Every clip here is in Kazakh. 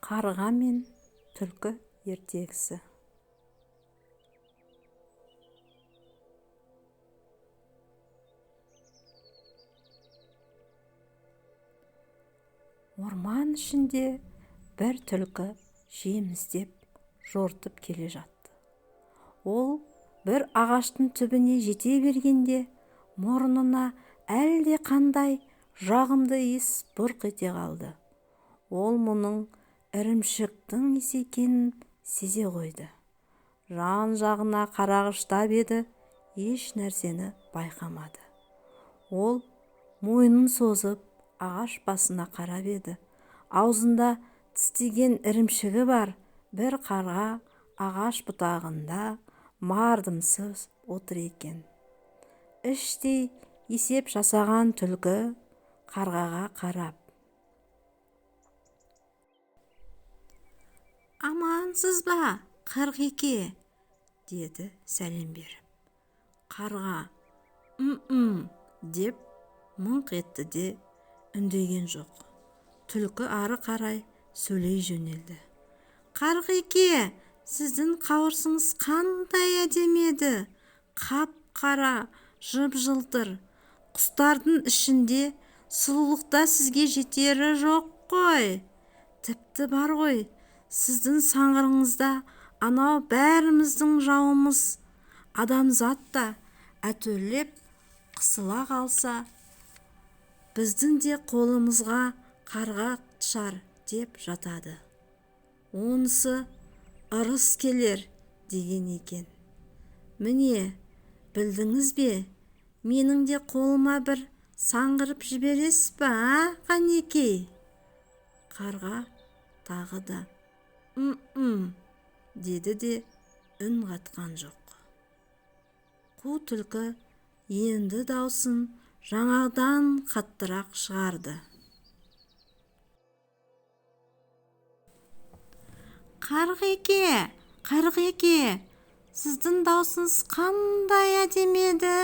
Қарға мен түлкі ертегісі. Орман ішінде бір түлкі жем іздеп жортып келе жатты. Ол бір ағаштың түбіне жете бергенде мұрнына әлде қандай жағымды иіс бұрқ ете қалды. Ол мұның ірімшіктің иісі екенін сезе қойды. Жан-жағына қарағыштап еді, еш нәрсені байқамады. Ол мойнын созып ағаш басына қарап еді. Аузында тістеген ірімшігі бар бір қарға ағаш бұтағында мардымсыз отыр екен. Іштей есеп жасаған түлкі қарғаға қарап: «Амансыз ба, Қырғеке?» деді сәлем беріп. Қарға деп мыңқ етті де үндеген жоқ. Түлкі ары қарай сөйлей жөнелді. «Қырғеке, сіздің қауырсыңыз қандай әдемі еді! Қап-қара, жып-жылтыр. Құстардың ішінде сұлулықта сізге жетері жоқ қой. Тіпті бар ғой, сіздің саңғырыңызда анау бәріміздің жауымыз адамзат та әтөрлеп қысыла қалса, біздің де қолымызға қарға шар деп жатады. Онысы ырыс келер деген екен. Міне, білдіңіз бе, менің де қолыма бір саңғырып жібересіз ба, Қанекей?» Қарға тағы да деді де үн қатқан жоқ. Қу түлкі енді даусын жаңадан қаттырақ шығарды. «Қырғеке, Қырғеке, сіздің даусыңыз қандай әдемі еді!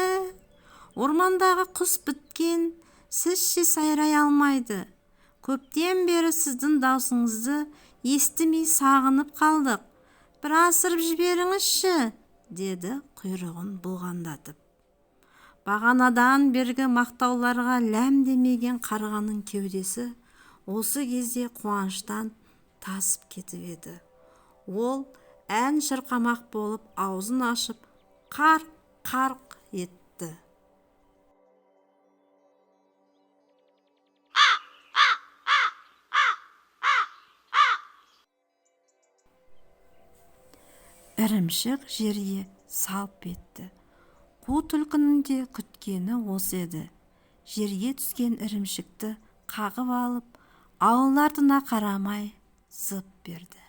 Ормандағы құс біткен, сізше сайрай алмайды. Көптен бері сіздің даусыңызды естімей сағынып қалдық. Bir асырып жіберіңізші!» деді құйрығын бұлғандатып. Бағанадан бергі мақтауларға ләм демеген қарғаның кеудесі осы кезде қуаныштан тасып кетіп еді. Ол ән шырқамақ болып аузын ашып қарқ-қарқ етті. Ірімшік жерге салп етті. Қу түлкінің де күткені осы еді. Жерге түскен ірімшікті қағып алып, аулардына қарамай зып берді.